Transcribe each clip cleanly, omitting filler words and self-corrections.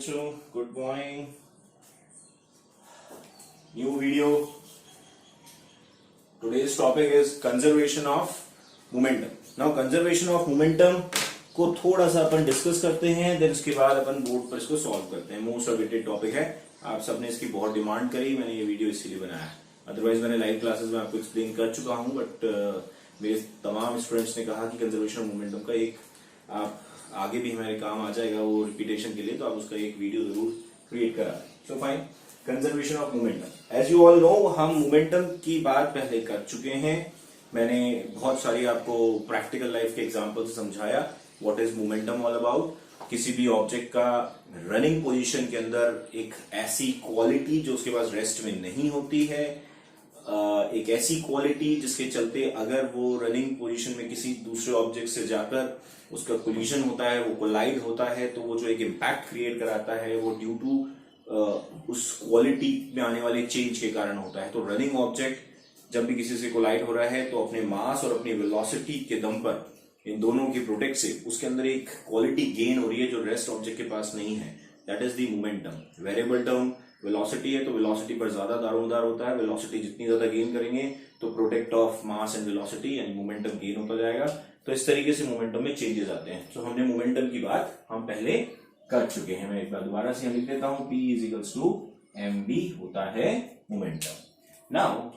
बच्चों, good morning. New video. Today's topic is conservation of momentum. Now conservation of momentum को थोड़ा सा अपन discuss करते हैं, देन उसके बाद अपन बोर्ड पर इसको सॉल्व करते हैं। मोस्ट अपडेटेड टॉपिक है, आप सबने इसकी बहुत डिमांड करी, मैंने ये वीडियो इसीलिए बनाया। अदरवाइज मैंने लाइव क्लासेस में आपको एक्सप्लेन कर चुका हूं, बट मेरे तमाम स्टूडेंट्स ने कहा कि कंजर्वेशन ऑफ मोमेंटम का एक आप आगे भी हमारे काम आ जाएगा वो रिपीटेशन के लिए, तो आप उसका एक वीडियो जरूर क्रिएट करा। So fine, conservation of momentum. As you all know, हम मोमेंटम की बात पहले कर चुके हैं। मैंने बहुत सारी आपको प्रैक्टिकल लाइफ के एग्जांपल से समझाया what is momentum all about. किसी भी ऑब्जेक्ट का रनिंग पोजीशन के अंदर एक ऐसी क्वालिटी जो उसके पास रेस्ट में नहीं होती है, एक ऐसी क्वालिटी जिसके चलते अगर वो रनिंग पोजीशन में किसी दूसरे ऑब्जेक्ट से जाकर उसका कोलिजन होता है, वो कोलाइड होता है, तो वो जो एक इम्पैक्ट क्रिएट कराता है वो ड्यू टू उस क्वालिटी में आने वाले चेंज के कारण होता है। तो रनिंग ऑब्जेक्ट जब भी किसी से कोलाइड हो रहा है तो अपने मास और अपनी वेलोसिटी के दम पर, इन दोनों के प्रोडक्ट से उसके अंदर एक क्वालिटी गेन हो रही है जो रेस्ट ऑब्जेक्ट के पास नहीं है। That is the momentum. Variable term velocity है, तो वेलोसिटी पर ज्यादा दारोमदार होता है। वेलोसिटी जितनी ज्यादा गेन करेंगे तो product of mass and velocity यानी मोमेंटम गेन होता जाएगा। तो इस तरीके से मोमेंटम में चेंजेस आते हैं। तो हमने मोमेंटम की बात हम पहले कर चुके हैं। मैं एक बार दोबारा से लिख देता हूं, P इज टू mv होता है मोमेंटम। नाउ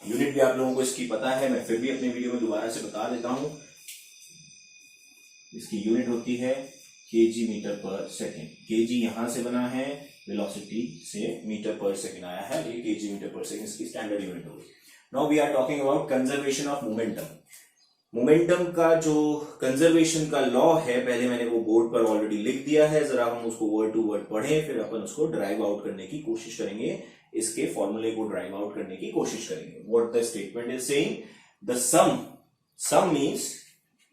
यूनिट भी आप लोगों को इसकी पता है, मैं फिर भी अपने वीडियो में दोबारा से बता देता हूं। इसकी यूनिट होती है kg metre per second. kg यहां से बना है, वेलोसिटी से मीटर पर सेकेंड आया है, ये kg मीटर पर सेकेंड इसकी स्टैंडर्ड यूनिट होगी। Now we are talking about conservation of momentum. Momentum का जो कंजर्वेशन का लॉ है, पहले मैंने वो बोर्ड पर ऑलरेडी लिख दिया है, जरा हम उसको वर्ड टू वर्ड पढ़ें, फिर अपन उसको ड्राइव आउट करने की कोशिश करेंगे, इसके फॉर्मूले को ड्राइव आउट करने की कोशिश करेंगे। What the statement is saying, the sum means,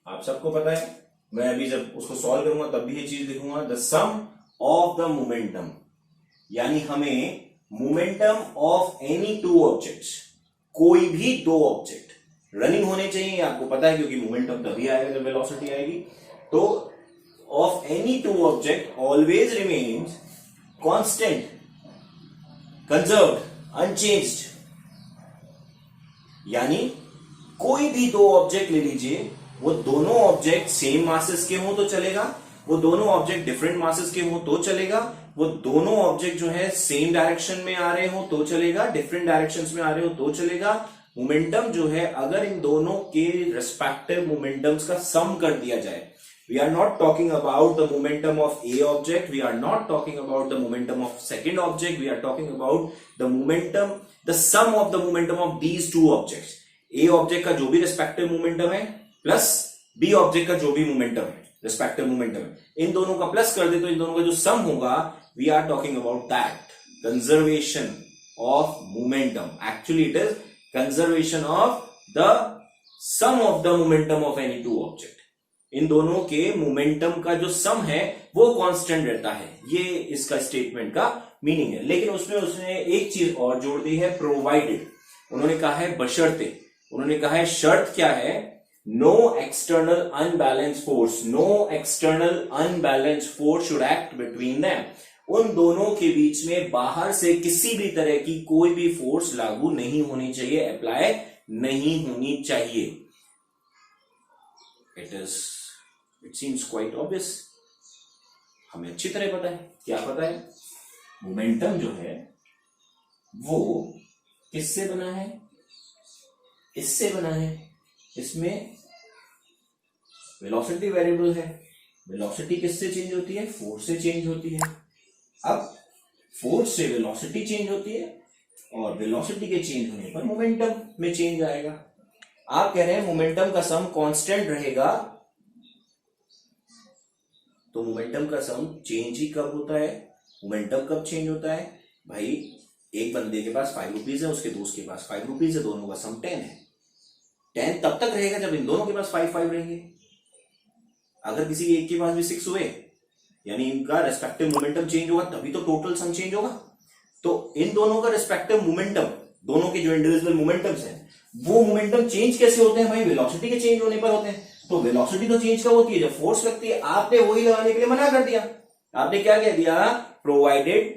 आप सबको पता है, मैं अभी जब उसको सॉल्व करूंगा तब भी ये चीज लिखूंगा, the sum of the momentum, यानी हमें momentum of any two objects, कोई भी दो ऑब्जेक्ट रनिंग होने चाहिए, आपको पता है, क्योंकि मोमेंटम तभी आएगा जब वेलोसिटी आएगी। तो of any two object always remains constant, conserved, unchanged. यानी कोई भी दो ऑब्जेक्ट ले लीजिए, वो दोनों ऑब्जेक्ट सेम मासेस के हों तो चलेगा, वो दोनों ऑब्जेक्ट डिफरेंट मासेस के हों तो चलेगा, वो दोनों ऑब्जेक्ट जो है सेम डायरेक्शन में आ रहे हो तो चलेगा, डिफरेंट डायरेक्शंस में आ रहे हो तो चलेगा। मोमेंटम जो है अगर इन दोनों के रिस्पेक्टिव मोमेंटम्स का सम कर दिया जाए, we are not talking about the momentum of a object, we are not talking about the momentum of second object, we are talking about the momentum, the sum of the momentum of these two objects. A object का जो भी respective momentum है plus B object का जो भी momentum है, respective momentum है, इन दोनों का प्लस कर दे तो इन दोनों का जो सम होगा, we are talking about that conservation of momentum. Actually it is conservation of the sum of the momentum of any two object. इन दोनों के मोमेंटम का जो सम है वो कांस्टेंट रहता है, ये इसका स्टेटमेंट का मीनिंग है। लेकिन उसमें उसने एक चीज और जोड़ दी है, प्रोवाइडेड। उन्होंने कहा है बशर्ते, उन्होंने कहा है शर्त क्या है, no external unbalance force, no external unbalance force should act between them. उन दोनों के बीच में बाहर से किसी भी तरह की कोई भी फोर्स लागू नहीं होनी चाहिए, अप्लाई नहीं होनी चाहिए। इट सीम्स क्वाइट ऑब्वियस, हमें अच्छी तरह पता है। क्या पता है? मोमेंटम जो है वो किससे बना है? इससे बना है। इसमें वेलोसिटी वेरिएबल है, वेलोसिटी किससे चेंज होती है? फोर्स से चेंज होती है। अब फोर्स से वेलोसिटी चेंज होती है और वेलोसिटी के चेंज होने पर मोमेंटम में चेंज आएगा। आप कह रहे हैं मोमेंटम का सम कांस्टेंट रहेगा, तो मोमेंटम का सम चेंज ही कब होता है? मोमेंटम कब चेंज होता है? भाई एक बंदे के पास 5 रुपीज है, उसके दोस्त के पास 5 रुपीज है, दोनों का सम 10 है। 10 तब तक रहेगा जब इन दोनों के पास 5 रहेंगे। अगर किसी एक के पास भी 6 हुए, यानी इनका रेस्पेक्टिव मोमेंटम चेंज होगा, तभी तो टोटल सम चेंज होगा। तो इन दोनों का रेस्पेक्टिव मोमेंटम, दोनों के जो इंडिविजुअल मोमेंटम्स हैं, वो मोमेंटम चेंज कैसे होते हैं भाई? वेलोसिटी के चेंज होने पर होते हैं। तो वेलोसिटी तो चेंज कब होती है? जब फोर्स लगती है। आपने वही लगाने के लिए मना कर दिया, आपने क्या कह दिया, provided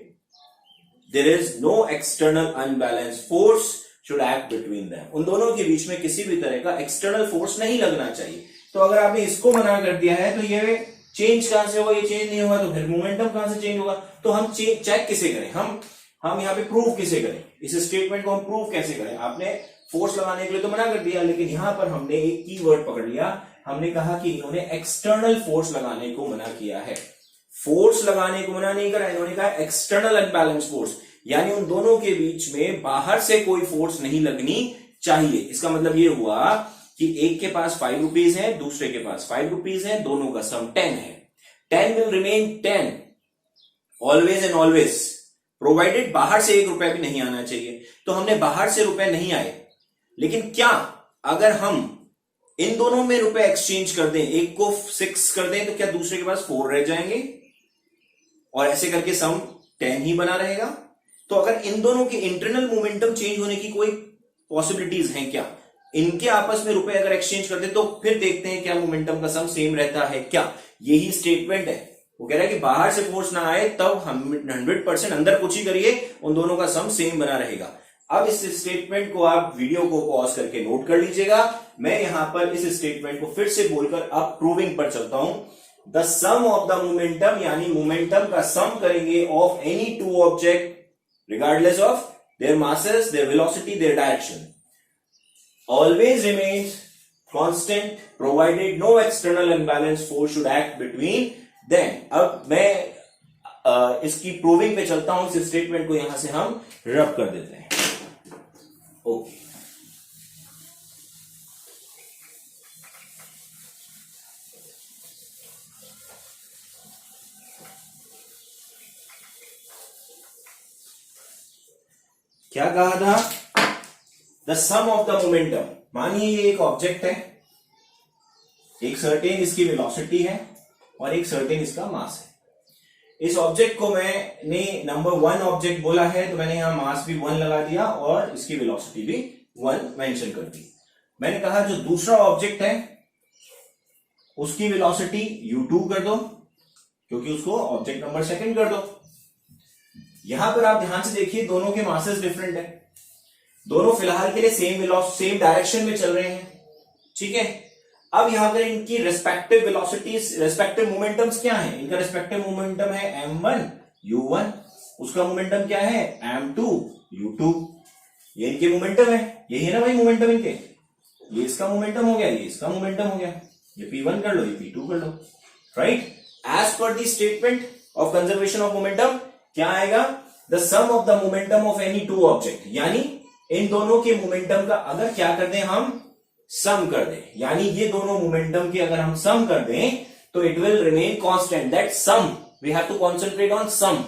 there is no external unbalance force should act between them, उन दोनों के बीच में किसी भी तरह का एक्सटर्नल फोर्स नहीं लगना चाहिए। तो अगर आपने इसको मना कर दिया है तो ये चेंज कहां से होगा, ये चेंज नहीं होगा तो फिर मोमेंटम कहां से चेंज होगा। तो हम चेक किसे करें, हम यहाँ पे प्रूव किसे करें, इस स्टेटमेंट को हम प्रूव कैसे करें। आपने फोर्स लगाने के लिए तो मना कर दिया, लेकिन यहां पर हमने एक की वर्ड पकड़ लिया, हमने कहा कि इन्होंने एक्सटर्नल फोर्स लगाने को मना किया है। फोर्स लगाने को मना नहीं करा, इन्होंने कहा एक्सटर्नल अनबैलेंस फोर्स, यानी उन दोनों के बीच में बाहर से कोई फोर्स नहीं लगनी चाहिए। इसका मतलब ये हुआ कि एक के पास 5 रुपीज है, दूसरे के पास 5 रुपीज है, दोनों का सम 10 है। 10 will remain 10 always and always, provided बाहर से 1 रुपया भी नहीं आना चाहिए। तो हमने बाहर से रुपए नहीं आए, लेकिन क्या अगर हम इन दोनों में रुपए एक्सचेंज कर दें, एक को 6 कर दें, तो क्या दूसरे के पास 4 रह जाएंगे और ऐसे करके सम 10 ही बना रहेगा। तो अगर इन दोनों के इंटरनल मोमेंटम चेंज होने की कोई पॉसिबिलिटीज हैं क्या, इनके आपस में रुपए अगर एक्सचेंज कर दे तो फिर देखते हैं क्या मोमेंटम का सम सेम रहता है क्या। यही स्टेटमेंट है, वो कह रहा है कि बाहर से फोर्स ना आए तब हम 100% अंदर कुछ ही करिए, उन दोनों का सम सेम बना रहेगा। अब इस स्टेटमेंट को आप वीडियो को पॉज करके नोट कर लीजिएगा। मैं यहां पर इस स्टेटमेंट को फिर से बोलकर अब प्रूविंग पर चलता हूं। The sum of the momentum, यानी मोमेंटम का सम करेंगे of any two object regardless of their masses, their velocity, their direction, always remains constant provided no external unbalanced force should act between them। अब मैं इसकी proving पे चलता हूं, इस स्टेटमेंट को यहां से हम रब कर देते हैं। ओके, क्या कहा था, the sum of the momentum. मानिए ये एक ऑब्जेक्ट है, एक सर्टेन इसकी वेलोसिटी है और एक सर्टेन इसका मास है। इस ऑब्जेक्ट को मैंने नंबर 1 ऑब्जेक्ट बोला है, तो मैंने यहां मास भी 1 लगा दिया और इसकी वेलोसिटी भी 1 मेंशन कर दी। मैंने कहा जो दूसरा ऑब्जेक्ट है उसकी वेलोसिटी u2 कर दो, क्योंकि उसको ऑब्जेक्ट नंबर 2 कर दो। यहां पर आप ध्यान से देखिए, दोनों के मासेस डिफरेंट है, दोनों फिलहाल के लिए सेम डायरेक्शन में चल रहे हैं, ठीक है। अब यहां पर इनकी रेस्पेक्टिव वेलोसिटीज, रेस्पेक्टिव मोमेंटम्स क्या है, इनका रेस्पेक्टिव मोमेंटम है m1 u1, उसका मोमेंटम क्या है m2 u2। ये इनके मोमेंटम है, यही है ना भाई मोमेंटम इनके, ये इसका मोमेंटम हो गया, ये इसका मोमेंटम हो गया, ये p1 कर लो, ये p2 कर लो, right. As per the statement of conservation of momentum क्या आएगा, the sum of the momentum of any two object, यानी इन दोनों के मोमेंटम का अगर क्या कर दें हम सम कर दें, यानी ये दोनों मोमेंटम के अगर हम सम कर दें तो it will remain constant. That sum we have to concentrate on sum,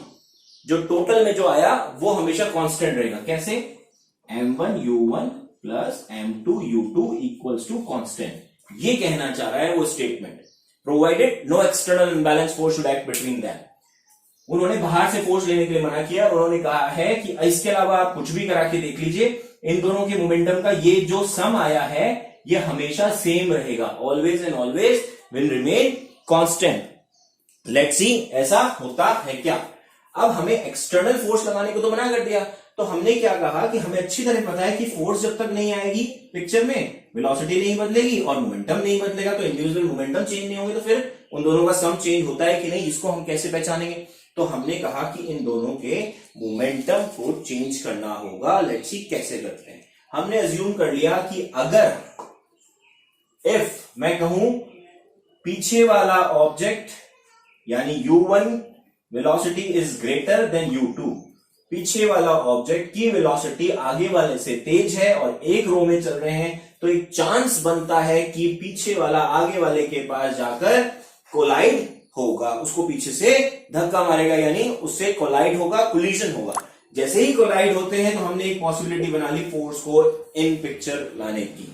जो टोटल में जो आया वो हमेशा कांस्टेंट रहेगा। कैसे, m1 u1 plus m2 u2 equals to constant, ये कहना चाह रहा है वो statement. Provided no external imbalance force should act between them, उन्होंने बाहर से फोर्स लेने के लिए मना किया और उन्होंने कहा है कि इसके अलावा आप कुछ भी करा के देख लीजिए, इन दोनों के मोमेंटम का ये जो सम आया है ये हमेशा सेम रहेगा, always and always will remain constant. Let's see ऐसा होता है क्या। अब हमें एक्सटर्नल फोर्स लगाने को तो मना कर दिया, तो हमने क्या कहा कि हमें अच्छी तरह पता है कि फोर्स जब तक नहीं आएगी पिक्चर में, वेलोसिटी नहीं बदलेगी और मोमेंटम नहीं बदलेगा, तो इंडिविजुअल मोमेंटम चेंज नहीं होंगे, तो फिर उन दोनों का सम चेंज होता है कि नहीं, इसको हम कैसे पहचानेंगे। तो हमने कहा कि इन दोनों के मोमेंटम को चेंज करना होगा। लेट्स सी कैसे करते हैं। हमने अज्यूम कर लिया कि अगर इफ मैं कहूं पीछे वाला ऑब्जेक्ट यानी u1 velocity is greater than u2, पीछे वाला ऑब्जेक्ट की वेलोसिटी आगे वाले से तेज है और एक रो में चल रहे हैं, तो एक चांस बनता है कि पीछे वाला आगे वाले के पास जाकर कोलाइड होगा, उसको पीछे से धक्का मारेगा, यानी उससे कोलाइड होगा, कोलिजन होगा। जैसे ही कोलाइड होते हैं तो हमने एक पॉसिबिलिटी बना ली फोर्स को इन पिक्चर लाने की।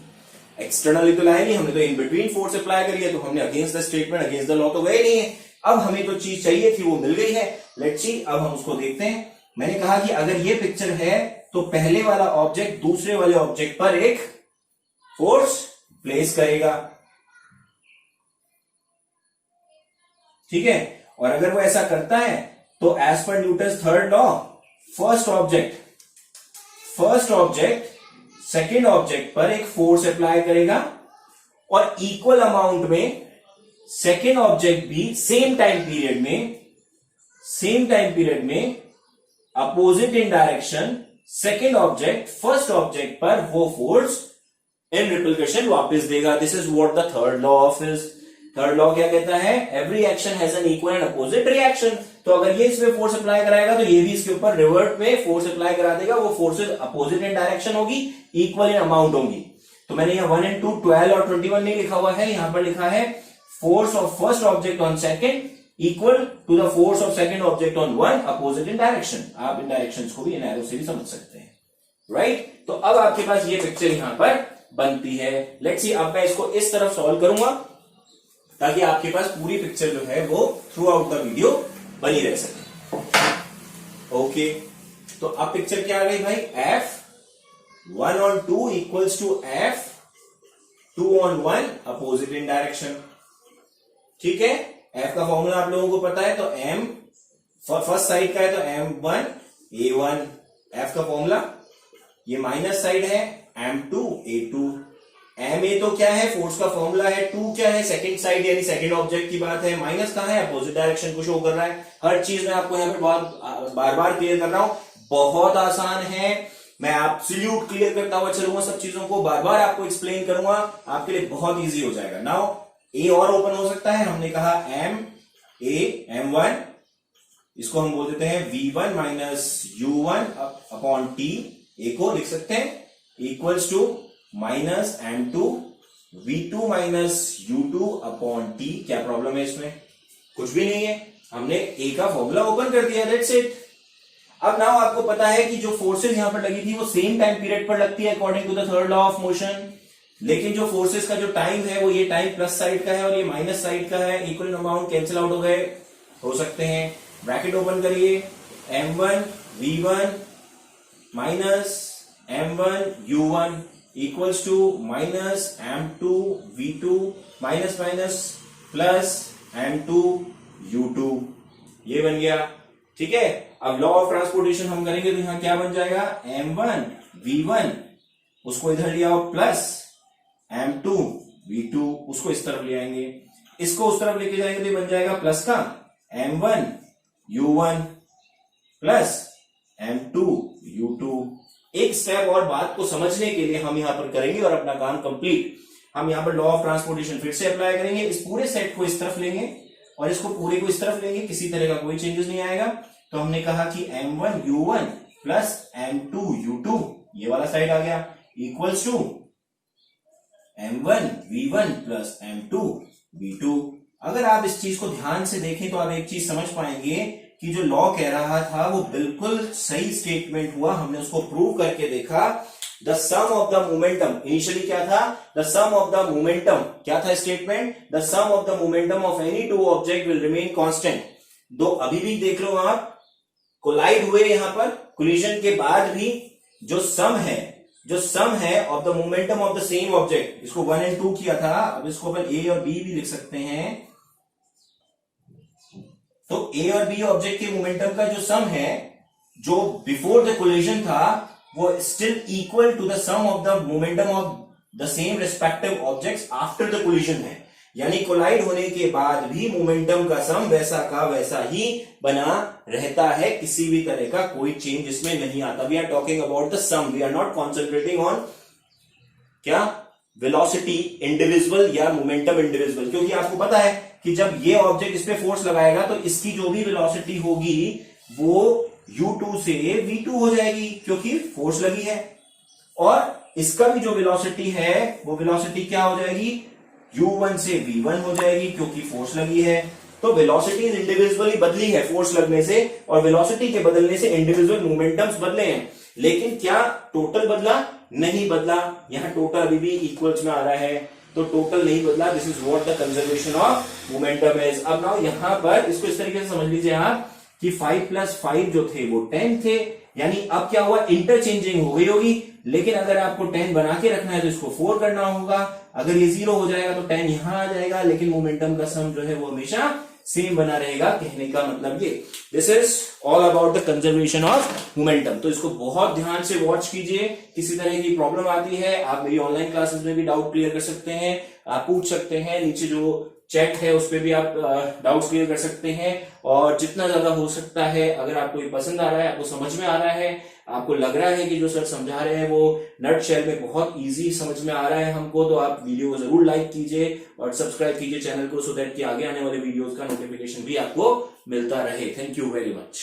एक्सटर्नली तो लाए नहीं, हमने तो इन बिटवीन फोर्स अप्लाई करी है, तो हमने against the statement, against the law तो गए नहीं है। अब हमें तो चीज चाहिए थी वो मिल गई है। लेट्स सी, अब हम उसको देखते हैं। मैंने कहा कि अगर ये पिक्चर है तो पहले वाला ऑब्जेक्ट दूसरे वाले ऑब्जेक्ट पर एक फोर्स प्लेस करेगा, ठीक है, और अगर वो ऐसा करता है तो as per Newton's third law first object second object पर एक फोर्स अप्लाई करेगा और इक्वल अमाउंट में सेकेंड ऑब्जेक्ट भी सेम टाइम पीरियड में opposite in direction second object first object पर वो फोर्स इन रिपल्केशन वापस देगा. This is what the third law of is. Third law क्या कहता है? Every action has an equal and opposite reaction. तो अगर ये इसमें फोर्स अप्लाई कराएगा तो ये भी इसके ऊपर रिवर्ट में फोर्स अप्लाई करा देगा. वो फोर्सेज अपोजिट इन डायरेक्शन होगी, इक्वल इन अमाउंट होगी. तो मैंने यहाँ 1 and 2 12 और 21 नहीं लिखा हुआ है, यहां पर लिखा है force of first object on second equal to the force of second object on one opposite in direction. आप इन डायरेक्शंस को भी इन एरो से भी समझ सकते हैं, राइट? तो अब आपके पास ये पिक्चर यहां पर बनती है. लेट्स सी, अब मैं इसको इस तरफ सॉल्व करूंगा ताकि आपके पास पूरी पिक्चर जो है वो थ्रू आउट द वीडियो बनी रह सके. ओके, तो अब पिक्चर क्या आ गई भाई? F1 on 2 equals to F2 on 1 opposite in direction. ठीक है, F का फॉर्मूला आप लोगों को पता है, तो M फर्स्ट साइड का है तो M1 A1. F का फॉर्मूला, ये माइनस साइड है M2 A2. MA तो क्या है? फोर्स का फॉर्मूला है. 2 क्या है? सेकंड साइड यानी सेकंड ऑब्जेक्ट की बात है. माइनस कहां है? अपोजिट डायरेक्शन को शो कर रहा है. हर चीज मैं आपको यहाँ पे बार बार क्लियर कर रहा हूं. बहुत आसान है, मैं एब्सोल्यूट क्लियर करता हुआ चलूंगा. सब चीजों को बार बार आपको एक्सप्लेन करूंगा, आपके लिए बहुत इजी हो जाएगा. नाउ ए और ओपन हो सकता है. हमने कहा M1, इसको हम बोल देते हैं V1 minus U1 upon T. ए को लिख सकते हैं equals to minus M2 V2 minus U2 upon T. क्या प्रॉब्लम है इसमें? कुछ भी नहीं है, हमने ए का फॉर्मूला ओपन कर दिया, दैट्स इट. अब नाउ आपको पता है कि जो फोर्सेस यहां पर लगी थी वो सेम टाइम पीरियड पर लगती है according to the third law of motion. लेकिन जो फोर्सेस का जो टाइम है वो ये टाइम प्लस साइड का है और ये माइनस साइड का है. इक्वल अमाउंट कैंसिल आउट हो सकते हैं. ब्रैकेट ओपन करिए. M1 V1 minus M1 U1 equals to minus M2 V2 minus minus plus M2 U2. ये बन गया. ठीक है, अब लॉ ऑफ ट्रांसपोर्टेशन हम करेंगे तो यहां क्या बन जाएगा? M1 V1 उसको इधर लिया आओ प्लस M2 V2 उसको इस तरफ ले आएंगे. इसको उस तरफ लेके जाएंगे तो बन जाएगा प्लस का M1 U1 plus M2 U2. एक स्टेप और बात को समझने के लिए हम यहां पर करेंगे और अपना काम कंप्लीट. हम यहां पर लॉ ऑफ ट्रांसपोर्टेशन फिर से अप्लाई करेंगे. इस पूरे सेट को इस तरफ लेंगे और इसको पूरे को इस तरफ लेंगे, किसी तरह का कोई चेंजेस नहीं आएगा. तो हमने कहा कि M1 U1 plus M2 U2 ये वाला साइड आ गया equals to M1 V1 plus M2 V2. अगर आप इस चीज को ध्यान से देखें तो आप एक चीज समझ पाएंगे कि जो लॉ कह रहा था वो बिल्कुल सही स्टेटमेंट हुआ. हमने उसको प्रूव करके देखा. The sum of the momentum, initially क्या था? The sum of the momentum क्या था statement? The sum of the momentum of any two object will remain constant. दो अभी भी देख लो आप कोलाइड हुए, यहां पर कोलिजन के बाद भी जो सम है of the momentum of the same object, इसको 1 and 2 किया था. अब इसको अपन ए और बी भी लिख सकते हैं. तो ए और बी ऑब्जेक्ट के मोमेंटम का जो सम है जो बिफोर द कोलिजन था वो still equal to the sum of the momentum of the same respective objects after the collision है. यानी कोलाइड होने के बाद भी मोमेंटम का सम वैसा का वैसा ही बना रहता है. किसी भी तरह का कोई चेंज इसमें नहीं आता. We are talking about the sum, we are not concentrating on क्या वेलोसिटी इंडिविजुअल या मोमेंटम इंडिविजुअल. क्योंकि आपको पता है कि जब ये ऑब्जेक्ट इस पे फोर्स लगाएगा तो इसकी जो भी वेलोसिटी होगी वो U2 से V2 हो जाएगी क्योंकि फोर्स लगी है. और इसका भी जो वेलोसिटी है वो वेलोसिटी क्या हो जाएगी? U1 से V1 हो जाएगी क्योंकि फोर्स लगी है. तो वेलोसिटी इंडिविजुअली बदली है फोर्स लगने से, और वेलोसिटी के बदलने से इंडिविजुअल मोमेंटम्स बदले हैं. लेकिन क्या टोटल बदला? नहीं बदला. यहां टोटल अभी भी इक्वल्स में आ रहा है तो टोटल नहीं बदला. This is what the conservation of momentum is. अब नाउ यहां पर इसको इस तरीके से समझ लीजिए आप कि 5 + 5 जो थे वो 10 थे. यानी अब क्या हुआ? इंटरचेंजिंग हो गई होगी. लेकिन अगर आपको 10 बना के रखना है तो इसको 4 करना होगा. अगर ये 0 हो जाएगा तो 10 यहां आ जाएगा. लेकिन मोमेंटम का सम जो है वो हमेशा सेम बना रहेगा। कहने का मतलब ये, this is all about the conservation of momentum. तो इसको बहुत ध्यान से वॉच कीजिए। किसी तरह की प्रॉब्लम आती है, आप मेरी ऑनलाइन क्लासेस में भी डाउट क्लियर कर सकते हैं, आप पूछ सकते हैं। नीचे जो चैट है उस पर भी आप डाउट्स क्लियर कर सकते हैं। और जितना ज्यादा हो सकता है, अगर आपको ये पसंद आ रहा है, आपको समझ में आ रहा है, आपको लग रहा है कि जो सर समझा रहे हैं वो नट शेल में बहुत इजी समझ में आ रहा है हमको, तो आप वीडियो को जरूर लाइक कीजिए और सब्सक्राइब कीजिए चैनल को, सो दैट कि आगे आने वाले वीडियोस का नोटिफिकेशन भी आपको मिलता रहे। Thank you very much.